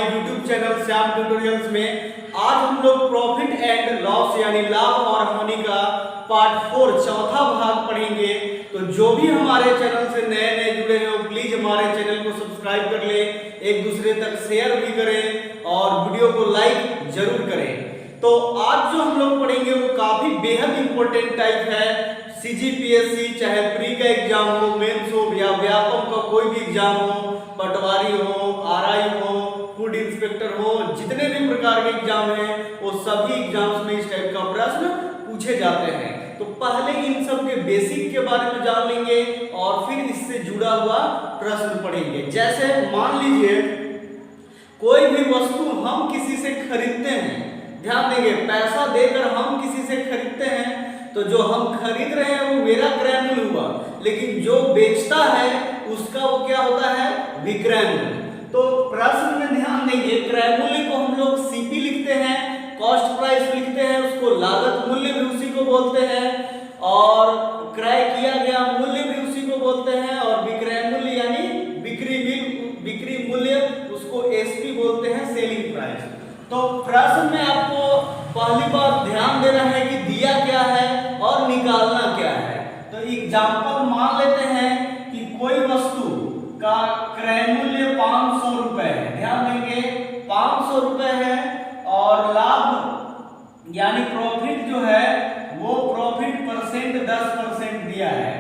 हमारे YouTube channel Shyam tutorials में आज हम लोग प्रॉफिट एंड लॉस यानी लाभ और हानि का पार्ट 4 चौथा भाग पढ़ेंगे। तो जो भी हमारे चैनल से नए नए जुड़े हैं वो प्लीज हमारे चैनल को सब्सक्राइब कर ले, एक दूसरे तक शेयर भी करें और वीडियो को लाइक जरूर करें। तो आज जो हम लोग पढ़ेंगे वो काफी बेहद इंपॉर्टेंट टाइप है। सीजीपीएससी चाहे प्री का एग्जाम हो, मेंस हो या व्यापम का कोई भी एग्जाम हो, पटवारी हो, आरआई हो, फूड इंस्पेक्टर हो, जितने भी प्रकार के एग्जाम हैं वो सभी एग्जाम्स में इस टाइप का प्रश्न पूछे जाते हैं। तो पहले इन सब के बेसिक के बारे में जान लेंगे और फिर इससे जुड़ा हुआ प्रश्न पढ़ेंगे। जैसे मान लीजिए कोई भी वस्तु हम किसी से खरीदते हैं, ध्यान देंगे पैसा देकर हम किसी से खरीदते हैं, तो जो हम खरीद रहे हैं वो मेरा क्रय मूल्य हुआ, लेकिन जो बेचता है उसका वो क्या होता है, विक्रय मूल्य। तो प्रश्न में ध्यान देंगे क्रय मूल्य को हम लोग सीपी लिखते हैं, कॉस्ट प्राइस लिखते हैं, उसको लागत मूल्य भी उसी को बोलते हैं, और क्रय किया गया मूल्य भी उसी को बोलते हैं, और विक्रय मूल्य यानी बिक्री मूल्य उसको एसपी बोलते हैं, सेलिंग प्राइस। तो प्रश्न में आपको पहली बात ध्यान देना है कि दिया क्या है और निकालना क्या है। तो एग्जांपल मान लेते हैं कि कोई वस्तु का क्रय मूल्य 500 रुपए है, ध्यान देंगे 500 रुपए है, और लाभ यानी प्रॉफिट जो है वो प्रॉफिट परसेंट 10% दिया है।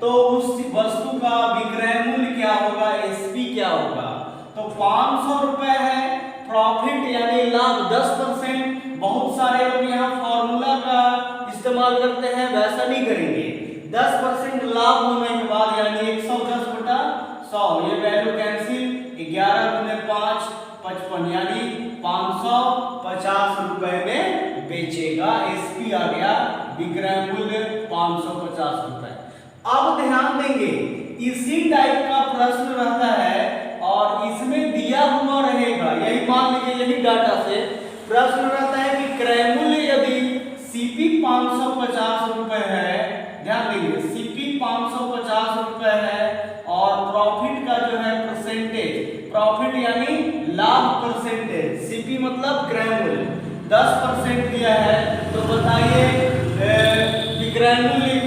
तो उस वस्तु का विक्रय मूल्य क्या होगा, एसपी क्या होगा। तो 500 रुपए है, प्रॉफिट यानी लाभ 10%। बहुत सारे लोग यहाँ फॉर्मूला का इस्तेमाल करते हैं, वैसा नहीं करेंगे। 10% लाभ होने के बाद यानी 110/100, ये वैल्यू कैंसिल, 11 गुने 5 55 यानी 550 रुपए में बेचेगा। एसपी आ गया, विक्रय मूल्य 550 रुपए। अब ध्यान देंगे इसी टाइप का प्रश्न रहता है और इसमें दिया हुआ रहेगा, यही मान लीजिए यही डाटा से प्रश्न रहता है कि क्रय मूल्य यदि सीपी 550 रुपए है, ध्यान देंगे सीपी 550 रुपए है, और प्रॉफिट का जो है परसेंटेज, प्रॉफिट यानी लाभ परसेंटेज, सीपी मतलब क्रय मूल्य 10% दिया है। तो बताइए विक्रय मूल्य,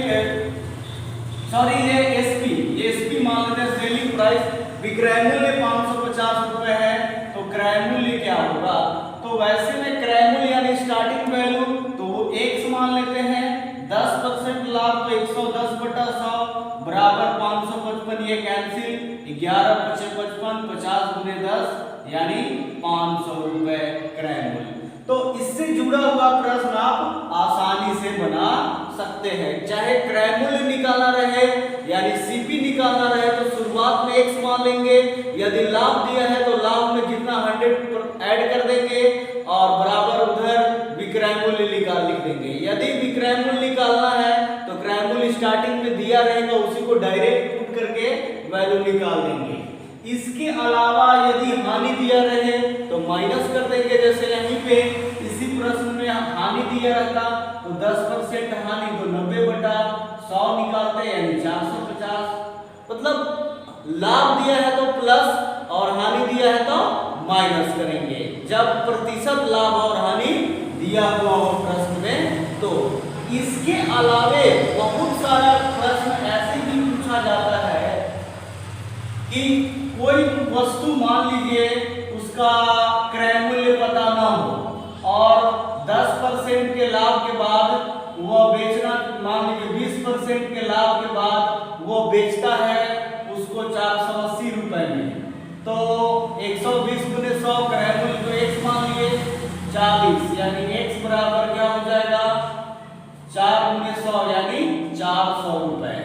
सॉरी ये एसपी मान लेते हैं, सेलिंग प्राइस, विक्रय मूल्य 550 रुपए है, तो क्रय मूल्य क्या होगा। तो वैसे में क्रय मूल्य यानी स्टार्टिंग वैल्यू तो वो x मान लेते हैं, 10% लाभ तो 110/100 बराबर 555, ये कैंसिल, 11 × 55 50 गुने 10 यानी 500 रुपए क्रय मूल्य। तो इससे जुड़ा हुआ प्रश्न आप आसानी से बना सकते हैं। चाहे क्रय मूल्य निकालना रहे यानी सीपी निकालना रहे तो शुरुआत में x मान लेंगे, यदि लाभ दिया है तो लाभ में जितना 100 ऐड कर देंगे और बराबर उधर विक्रय मूल्य लिख देंगे। यदि विक्रय मूल्य निकालना है तो क्रय मूल्य स्टार्टिंग में दिया रहेगा, उसी को डायरेक्ट पुट करके वैल्यू निकाल देंगे। इसके अलावा यदि हानि दिया रहे तो माइनस कर देंगे, जैसे यहीं पे इसी प्रश्न में हानि दिया रहता तो 10% हानि तो 90/100 निकालते यानी 450। मतलब लाभ दिया है तो प्लस और हानि दिया है तो माइनस करेंगे जब प्रतिशत लाभ और हानि दिया हुआ हो प्रश्न में। तो इसके अलावे बहुत सारा प्रश्न ऐसे भी पूछा जाता है कि कोई वस्तु मान लीजिए उसका क्रय मूल्य पता ना हो और 10% के लाभ के बाद वो बेचना, मान लीजिए 20% के लाभ के बाद वो बेचता है उसको 480 रुपए में, तो 120 गुने 100 क्रय मूल्य तो x मान लिए 40 यानी x बराबर क्या हो जाएगा, 4 गुने 100 यानी 400 रुपए।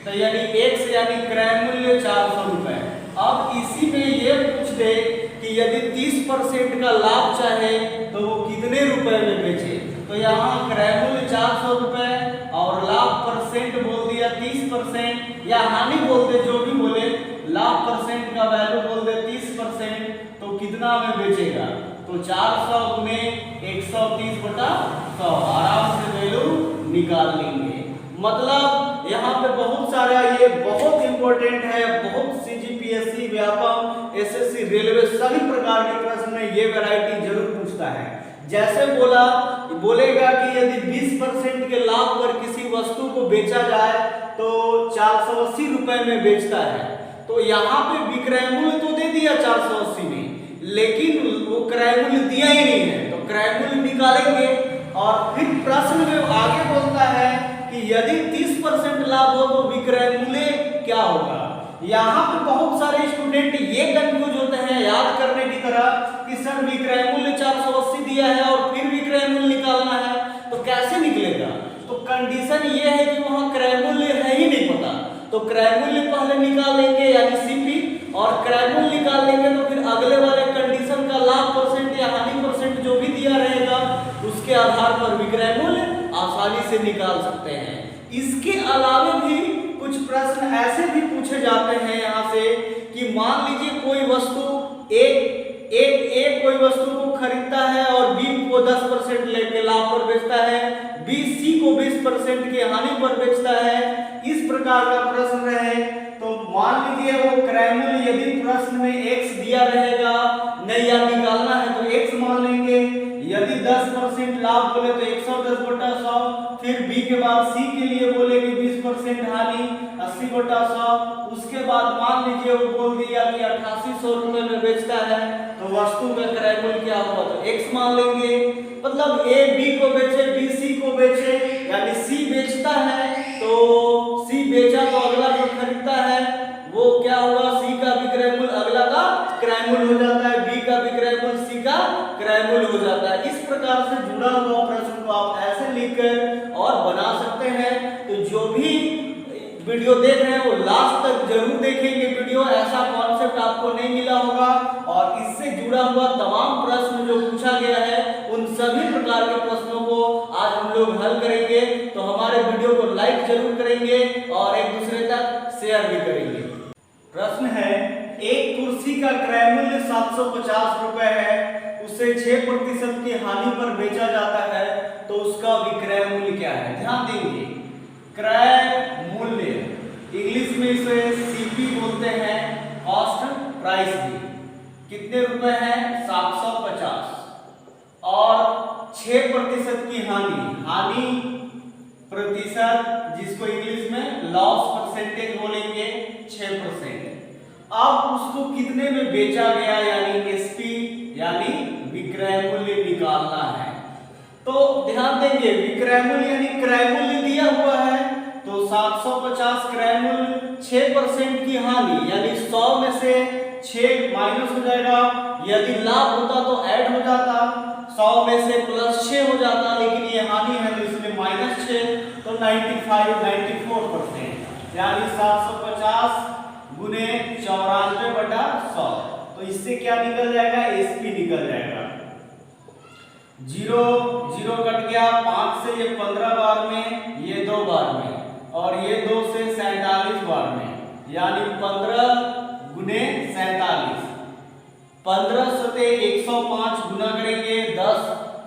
तो यानी x यानी क्रय मूल्य 400 रुपए। अब इसी में ये पूछ दे कि यदि 30% का लाभ चाहे तो वो कितने रुपए में बेचे, तो यहाँ क्रय मूल्य 400 रुपए और लाभ परसेंट बोल दिया 30% या हानि बोल दे, जो भी बोले, लाभ परसेंट का वैल्यू बोल दे 30%, तो कितना में बेचेगा, तो 400 गुने 130/100 आराम से वैल्यू निकाल लेंगे। मतलब यहाँ पे बहुत सारा, ये बहुत इंपॉर्टेंट है, बहुत सीजीपीएससी व्यापम एसएससी, रेलवे सभी प्रकार के प्रश्न में ये वैरायटी जरूर पूछता है। जैसे बोलेगा कि यदि 20% के लाभ पर किसी वस्तु को बेचा जाए तो 480 रुपए में बेचता है, तो यहाँ पे विक्रय मूल्य तो दे दिया 480 में, लेकिन वो क्रय मूल्य दिया ही नहीं है, तो क्रय मूल्य निकालेंगे। और फिर प्रश्न में आगे बोलता है कि यदि 30% लाभ हो तो विक्रय मूल्य क्या होगा। यहाँ पे बहुत सारे स्टूडेंट ये कंफ्यूज होते हैं याद करने की तरह कि सर विक्रय मूल्य 480 दिया है और फिर विक्रय मूल्य निकालना है, तो कैसे निकलेगा। तो कंडीशन ये है कि वहाँ क्रय मूल्य है ही नहीं पता, तो क्रय मूल्य पहले निकाल लेंगे यानी सीपी, और क्रय मूल्य निकाल लेंगे तो फिर अगले वाले कंडीशन का लाभ परसेंट या हानि परसेंट जो भी दिया रहेगा उसके आधार पर विक्रय मूल्य आसानी से निकाल सकते हैं। इसके अलावा भी कुछ प्रश्न ऐसे भी पूछे जाते हैं यहाँ से कि मान लीजिए कोई वस्तु एक कोई वस्तु को खरीदता है और बी को 10% लेके लाभ पर बेचता है, बी सी को 20% की हानि पर बेचता है, इस प्रकार का प्रश्न रहे तो मान लीजिए वो क्रय मूल्य यदि प्रश्न में x दिया रहेगा नहीं या निकालना है तो x मान लेंगे। यदि 10% लाभ बोले तो 110/100, फिर b के बाद c के लिए बोले कि 20% हानि 80/100, उसके बाद मान लीजिए वो बोल दिया कि 8800 रुपए में बेचता है, तो वस्तु का क्रय मूल्य क्या हुआ तो x मान लेंगे। मतलब a b को बेचे b c को बेचे, यानी c बेचता है तो c बेचा तो अगला जो खरीदता है वो क्या हुआ c का विक्रय मूल्य अगला का क्रय मूल्य हो जाता है, b का विक्रय मूल्य c का क्रय मूल्य हो जाता है। इस प्रकार से जुड़ा हुआ प्रश्न को आप ऐसे लिखकर और बना सकते हैं। तो जो भी वीडियो देख रहे हैं वो लास्ट तक जरूर देखेंगे वीडियो, ऐसा कॉन्सेप्ट आपको नहीं मिला होगा। और इससे जुड़ा हुआ तमाम प्रश्न जो पूछा गया है उन सभी प्रकार के प्रश्नों को आज हम लोग हल करेंगे। तो हमारे वीडियो को लाइक जरूर करेंगे और एक दूसरे तक शेयर भी करेंगे। प्रश्न है, एक कुर्सी का क्रय मूल्य 750 रुपए है, उसे 6% की हानि पर बेचा जाता है, तो उसका विक्रय मूल्य क्या है। ध्यान देंगे, क्रय मूल्य इंग्लिश में इसे सीपी बोलते हैं, कॉस्ट प्राइस भी कितने रुपए है 750, और 6% की हानि प्रतिशत जिसको इंग्लिश में लॉस परसेंटेज बोलेंगे 6%। अब उसको कितने में बेचा गया यानी एसपी यानी विक्रय मूल्य निकालना है। तो ध्यान देंगे विक्रय मूल्य यानी क्रय मूल्य दिया हुआ है, तो 750 क्रय मूल्य 6% की हानि यानी 100 में से 6 माइनस हो जाएगा, यदि लाभ होता तो ऐड हो जाता, 100 में से प्लस 6 हो जाता, लेकिन ये हानि है तो इसमें -6, तो 94%, यानी 750 गुने 94/100, तो इससे क्या निकल जाएगा एसपी निकल जाएगा। 0 कट गया, 5 से ये 15 बार में, ये 2 बार में, और ये 2 से 47 बार में, यानी 15 गुने 47, 15 से 105 गुना करेंगे 10,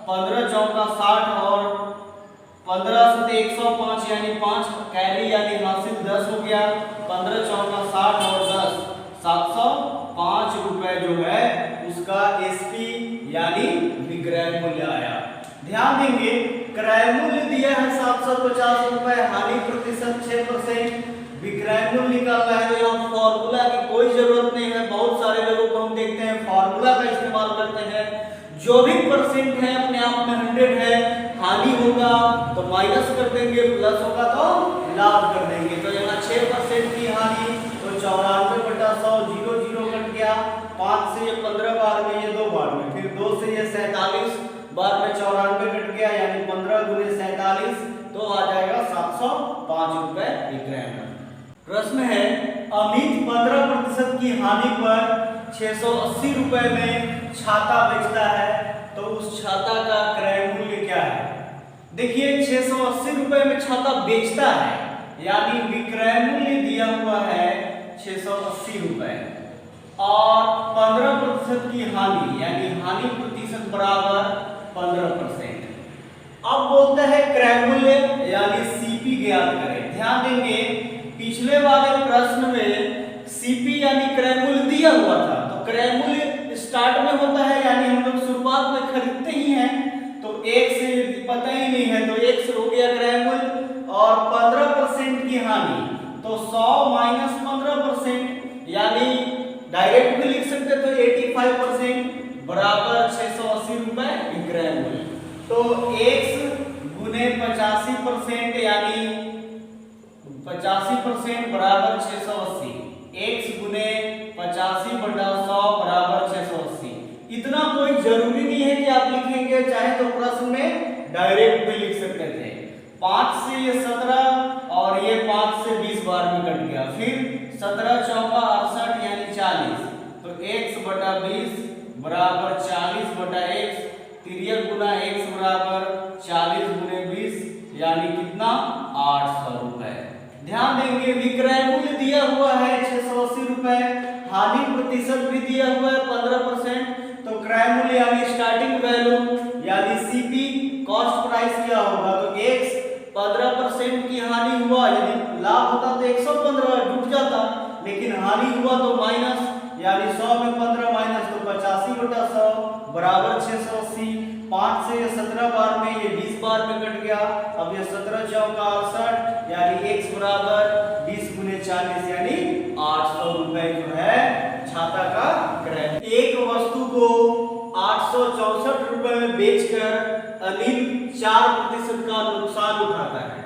15 चौका 60 और 15 से 105 यानी 5 कैरी यानी हासिल 10 हो गया, 15 चौका 60 और 10 705 रुपए जो है उसका एसपी यानी विक्रय मूल्य आया। ध्यान देंगे क्रय मूल्य दिया है 750 रुपए, हानि प्रतिशत 6%, विक्रय मूल्य निकालना है। तो यहाँ फॉर्मूला की कोई जरूरत नहीं है, बहुत सारे लोगों को हम देखते हैं फॉर्मूला का इस्तेमाल करते हैं। जो भी परसेंट है अपने आप में 100 है, हानि होगा तो माइनस कर देंगे, प्लस होगा तो लाभ कर देंगे। तो यहाँ 6% की हानि तो 94/100, 0 कट गया, 5 से ये 15 बार में, ये 2 बार में, फिर 2 से ये 47 बार में 94 कट गया, यानी 15 गुने 47, तो आ जाएगा 705 रुपए विक्रय मूल्य। प्रश्न है, अमित 15% की हानि पर 680 रुपए में छाता बेचता है, तो उस छाता का क्रय मूल्य क्या है। देखिए 680 रुपए में छाता बेचता है, यानी विक्रय मूल्य दिया हुआ है 680 रुपए, और 15% की हानि यानी हानि प्रतिशत बराबर 15%। अब बोलते हैं क्रय मूल्य यानी सीपी ज्ञात करें। ध्यान देंगे पिछले वाले प्रश्न में सीपी यानी क्रय मूल्य दिया हुआ था, तो क्रय मूल्य स्टार्ट में होता है, यानी हम लोग शुरुआत में खरीदते ही हैं, तो 1 से पता ही नहीं है, तो 1 से हो गया क्रय मूल्य और 15% की हानि, तो 100 माइनस 15%, यानी डायरेक्ट भी लिख सकते तो 85% बराबर 680 रुपए विक्रय मूल्य। तो x गुने 85% यानी 85% बराबर 680, x गुने 85/100 बराबर 680। इतना कोई जरूरी नहीं है कि आप लिखेंगे, चाहे तो प्रश्न में डायरेक्ट भी लिख सकते थे। 5 से ये 17 और ये 5 से 20 बार में कट गया, फिर 17 चौका 68 यानी 40, तो x/20 बराबर 40/x, तिर्यक गुना x बराबर 40 गुने 20 यानी कितना 800 रुपए। ध्यान देंगे विक्रय मूल्य दिया हुआ है 680 रुपए, हानि प्रतिशत भी दिया हुआ है 15%, तो क्रय मूल्य यानी स्टार्टिंग वैल्यू यानी सीपी कॉस्ट प्राइस क्या होगा, तो x 15% की हानि हुआ, यदि लाभ होता तो 115 जुट जाता, लेकिन हानि हुआ तो माइनस, यानी 100 में 15 माइनस, तो 85/100 बराबर 680। 5 से ये 17 बार में, ये 20 बार में कट गया, अब ये 17 चौका 68 यानी x बराबर 20 गुने 40 यानी 800 रुपए जो है छाता का क्रय। एक वस्तु को 864 रुपए में बेचकर अनिल 4% का नुकसान उठाता है,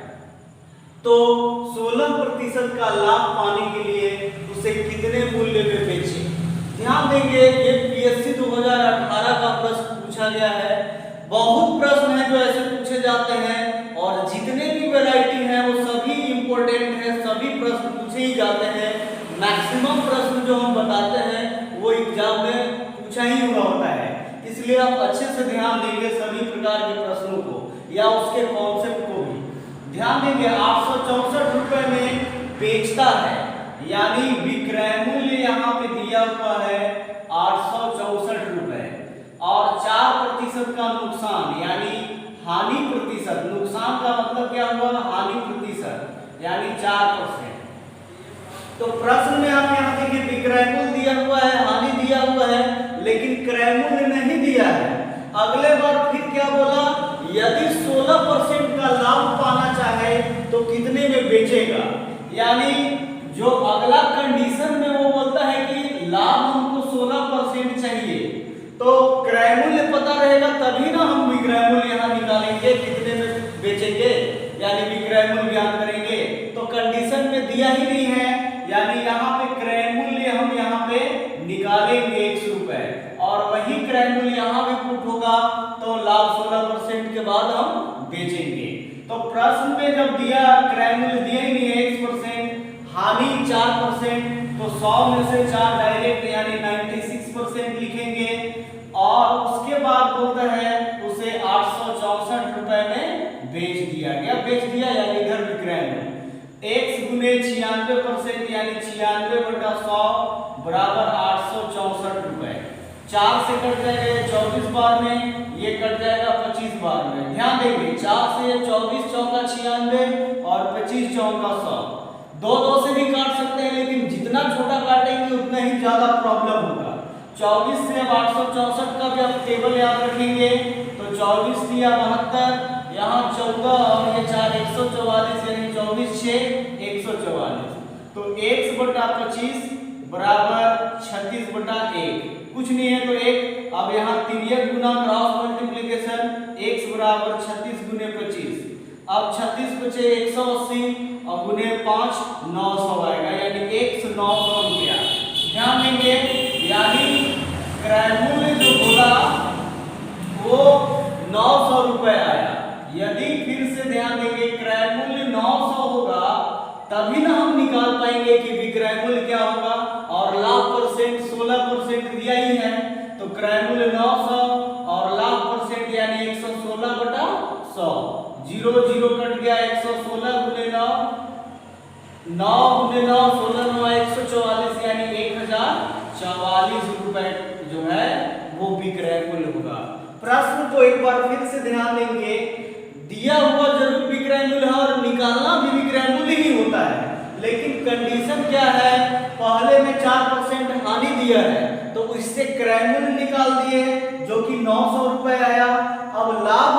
तो 16% का लाभ पाने के लिए उसे कितने मूल्य में बेचे। ध्यान देंगे ये पीएससी 2018 का प्रश्न पूछा गया है। बहुत प्रश्न हैं जो ऐसे पूछे जाते हैं और जितने भी वैरायटी हैं वो सभी इंपॉर्टेंट है, सभी प्रश्न पूछे ही जाते हैं। मैक्सिमम प्रश्न जो हम बताते हैं वो एग्जाम में पूछा ही हुआ होता है, इसलिए आप अच्छे से ध्यान देंगे सभी प्रकार के प्रश्नों को या उसके कॉन्सेप्ट को भी ध्यान देंगे। 864 रुपए में बेचता है, यानी विक्रय मूल्य यहाँ पे दिया हुआ है 864 रुपए और 4% का नुकसान यानी हानि प्रतिशत, नुकसान का मतलब क्या हुआ, हानि प्रतिशत यानी 4%। तो प्रश्न में आप यहाँ देखिए विक्रय मूल्य दिया हुआ है, हानि दिया हुआ है, लेकिन क्रय मूल्य नहीं दिया है। अगले बार फिर क्या बोला, यदि 16% का लाभ पाना चाहे तो कितने में बेचेगा, यानी जो अगला कंडीशन में वो बोलता है कि लाभ हमको 16% चाहिए, तो क्रय मूल्य पता रहेगा तभी ना हम विक्रय मूल्य यहाँ निकालेंगे, कितने में बेचेंगे यानी विक्रय मूल्य ज्ञात करेंगे। तो कंडीशन में दिया ही नहीं है, यानी यहाँ पे क्रय मूल्य हम यहाँ पे निकालेंगे 100 रुपए और वही क्रय मूल्य यहाँ भी पुट होगा, तो लाभ 16% के बाद हम बेचेंगे। तो प्रश्न में जब दिया क्रय मूल्य दिया ही नहीं है 1%, हानि 4%, तो 100 में से 4 डायरेक्ट यानी 96% लिखेंगे और उसके बाद बोलता है उसे 864 रुपए में बेच दिया गया, बेच दिया यानी इधर विक्रय मूल्य x गुने 96% यानी 96/100 बराबर 864 रुपए। 4 से कट जाएगा 24 बार में, ये कट जाएगा 25 बार में। ध्यान देंगे 4 से 24 चौका 96 और 25 चौका 100, 2 से भी काट सकते हैं, लेकिन जितना छोटा काटेंगे उतना ही ज्यादा प्रॉब्लम होगा। 24 से अब 864 का भी आप टेबल याद रखेंगे, तो 24 दिया 72, यहाँ 14 और ये 4 144 यानी 24 6 144, तो x/25 बराबर 36/1, कुछ नहीं है तो 1। अब यहाँ तिर्यक गुना क्रॉस मल्टीप्लिकेशन, x बराबर 36 गुने 25, अब 36 बचे 180 और गुने 5 900 आएगा, यानी x 900 रुपया। ध्यान देंगे यानी क्रय मूल्य जो बोला वो 900 रुपए आया। यदि फिर से ध्यान देंगे क्रय मूल्य 900 होगा तभी ना हम निकाल पाएंगे कि विक्रय मूल्य क्या होगा, और लाभ परसेंट 16% दिया ही है, तो क्रय मूल्य 900 और लाभ परसेंट यानी 116/100, 0 0 कट गया, 116 गुने 9, 9 गुने 9 16 9 144 यानी 1044 रुपए जो है वो विक्रय मूल्य होगा। प्रश्न को एक बार फिर से ध्यान देंगे, दिया हुआ जरूर विक्रय मूल्य है और निकालना भी विक्रय मूल्य ही होता है, लेकिन कंडीशन क्या है, पहले में 4% हानि दिया है तो क्रय मूल्य निकाल दिए जो कि 900 रुपए आया। अब लाभ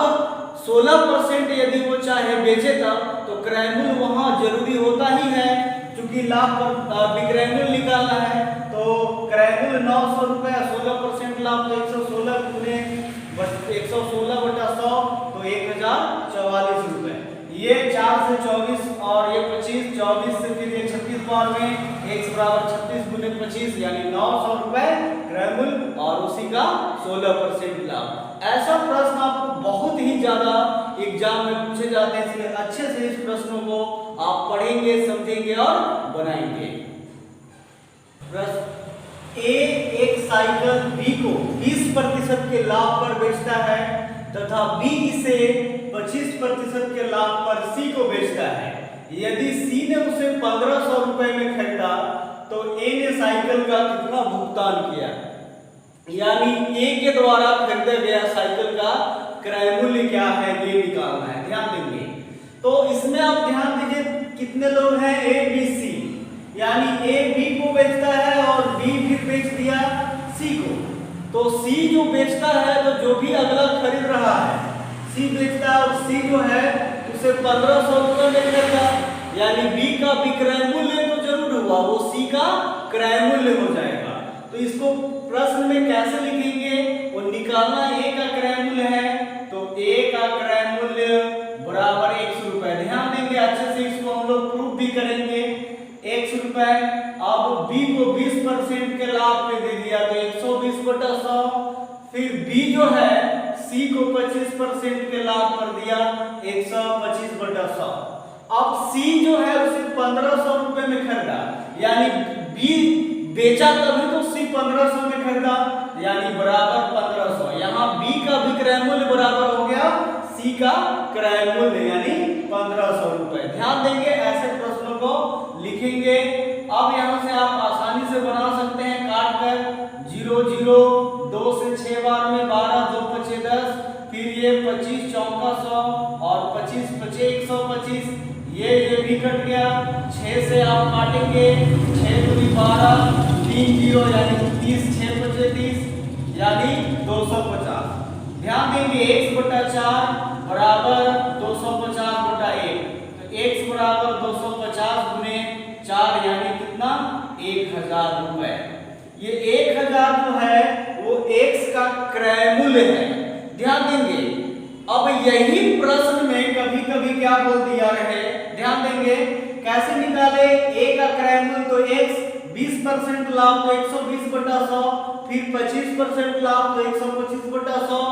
16% यदि वो चाहे बेचे तब तो क्रय मूल्य वहां जरूरी होता ही है, क्योंकि लाभ पर विक्रय मूल्य निकालना है। तो क्रय मूल्य 900 रुपए, 16% लाभ तो 116 गुने 116 बटा 100 तो 1044 रुपए। ये 4 से 24 और ये 25, 24 से फिर ये 36 बार में x बराबर 36 गुने 25 यानी 900 रुपए क्रय मूल्य और उसी का 16% लाभ। ऐसा प्रश्न आपको बहुत ही ज्यादा एग्जाम में पूछे जाते हैं, इसलिए अच्छे से इस प्रश्नों को आप पढ़ेंगे, समझेंगे और बनाएंगे। प्रश्न ए एक साइकिल बी को 20% के लाभ पर बेचता है तथा बी इसे 25% के लाभ पर सी को बेचता है। यदि सी ने उसे 1500 रुपए में खरीदा तो ए ने साइकिल का कितना भुगतान किया, यानी ए के द्वारा खरीदे गया साइकिल का क्रय मूल्य क्या है ये निकालना है। ध्यान देंगे तो इसमें आप ध्यान दीजिए कितने लोग हैं, ए बी सी, यानी ए बी को बेचता है और बी फिर बेच दिया सी को। तो सी जो बेचता है तो जो भी अगला खरीद रहा है सी बेचता है और सी जो है उसे 1500 रुपए में खरीदा, यानी बी का विक्रय मूल्य तो जरूर हुआ, वो सी का क्रय मूल्य हो जाएगा। तो इसको प्रश्न में कैसे लिखेंगे, वो निकालना ए का क्रय मूल्य है तो ए का क्रय मूल्य बराबर 100 रुपए। ध्यान देंगे अच्छे से, इसको हम लोग प्रूफ भी करेंगे। 100 रुपए, अब बी को 20% के लाभ पे दे दिया तो 120 बटा 100, फिर बी जो है सी को 25% के लाभ पर दिया 125 बटा 100। अब सी जो है उसे 1500 रुपए में खरीदा, यानी बी बेचा तभी तो सी 1500 में खरीदा, यानी बराबर 1500। यहाँ बी का विक्रय मूल्य बराबर हो गया सी का क्रय मूल्य यानी 1500 रुपए। ध्यान देंगे ऐसे प्रश्नों को लिखेंगे। अब यहाँ से आप आसानी से बना सकते हैं काट कर 0 0 2 से 6 बार में 12 2 5 10, फिर ये 25 चौका 100 और 25 5 125, ये भी कट गया। 6 से आप काटेंगे 6 दूनी 12 3 0 यानी 30 6 5 30 यानी 250। ध्यान देंगे x बटा 4 बराबर 250 बटा 1, तो x बराबर 250 गुने 4 यानी कितना 1000 रुपए। ये 1000 जो है वो x का क्रय मूल्य है। ध्यान देंगे अब यही प्रश्न में कभी कभी क्या बोल दिया रहे, ध्यान देंगे कैसे निकाले। a का क्रय मूल्य तो x, 20% लाभ तो 120 बटा 100, फिर 25% लाभ तो 125 बटा 100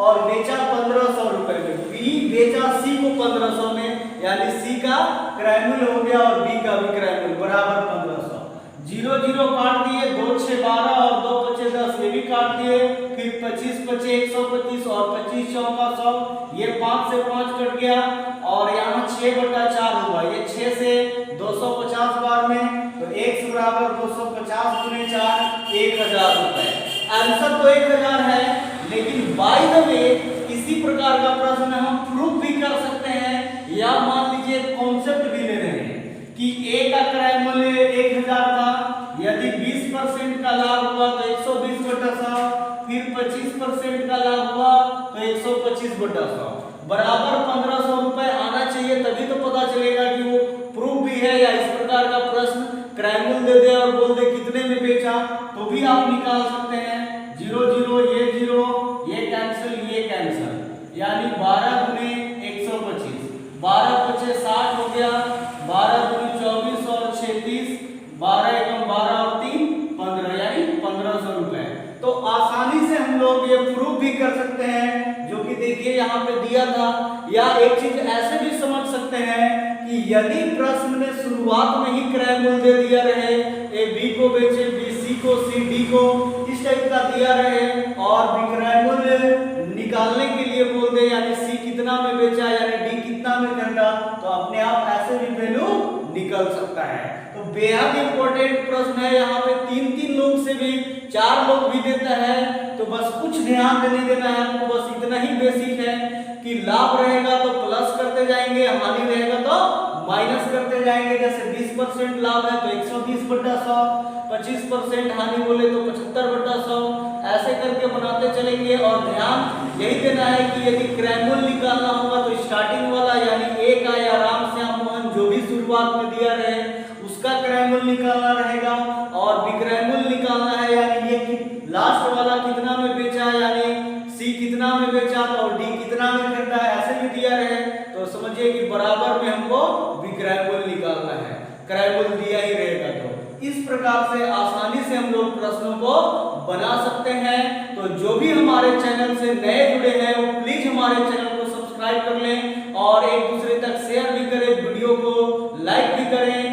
और बेचा 1500 रुपए में। बी बेचा सी को 1500 में, यानी सी का क्रय मूल्य हो गया और बी का विक्रय मूल्य बराबर 1500। 0 0 काट दिए, 2 6 12 और 2 5 10 ये भी काट दिए, फिर 25 5 125 और 25 चौका 100, ये 5 से 5 कट गया और यहाँ 6 बटा 4 हुआ, ये 6 से 250 बार में तो x बराबर 250 गुने 4 1000 रुपए। आंसर तो 1000 है, लेकिन बाय द वे इसी प्रकार का प्रश्न हम प्रूफ भी कर सकते हैं, या मान लीजिए कॉन्सेप्ट भी ले रहे हैं कि a का क्रय मूल्य 1000 था, यदि 20% का लाभ हुआ तो 120 बटा 100, फिर 25% का लाभ हुआ तो 125 बटा 100 बराबर 1500 रुपए आना चाहिए, तभी तो पता चलेगा कि वो प्रूफ भी है। या इस प्रकार का प्रश्न क्रय मूल्य दे दे और बोल दे कितने में बेचा तो भी आप निकाल सकते हैं। 0 0 ये 0 ये कैंसिल ये कैंसिल, यानी 12 गुने 125, 12 5 60 हो गया, 12 गुने 24 और 36, 12 एकम 12 और 3 15 यानी 1500 रुपए। तो आसानी से हम लोग ये प्रूफ भी कर सकते हैं, जो कि देखिए यहाँ पे दिया था। या एक चीज ऐसे भी समझ सकते हैं कि यदि प्रश्न में शुरुआत में ही क्रय मूल्य दे दिया रहे, ए बी को बेचे, बी सी को, सी डी को, इस टाइप का दिया रहे और विक्रय मूल्य निकालने के लिए बोल दे, यानी सी कितना में बेचा यानी डी कितना में खरीदा, तो अपने आप ऐसे भी वैल्यू निकल सकता है। तो बेहद इंपॉर्टेंट प्रश्न है, यहाँ पे 3 लोग से भी 4 लोग भी देता है, तो बस कुछ ध्यान देने देना है आपको, बस इतना ही बेसिक है कि लाभ रहेगा तो प्लस करते जाएंगे, हानि रहेगा तो माइनस करते जाएंगे। जैसे 20% लाभ है तो 120/100, 25% हानि बोले तो 75/100, ऐसे करके बनाते चलेंगे। और ध्यान यही देना है कि यदि क्रयमूल्य निकालना होगा तो स्टार्टिंग वाला यानी ए का या रामश्याम मोहन जो भी शुरुआत में दिया रहे उसका क्रयमूल्य निकालना रहेगा, और विक्रयमूल्य निकालना है यानी ये कि लास्ट वाला कितना में बेचा यानी सी कितना में बेचा और डी कितना में खरीदा है, ऐसे भी दिया रहे तो समझिए कि बराबर में हमको विक्रयमूल्य निकालना है, क्रयमूल्य दिया ही रहेगा। तो इस प्रकार से आसानी से हम लोग प्रश्नों को बना सकते हैं। तो जो भी हमारे चैनल से नए जुड़े हैं वो प्लीज हमारे चैनल को सब्सक्राइब कर लें और एक दूसरे तक शेयर भी करें, वीडियो को लाइक भी करें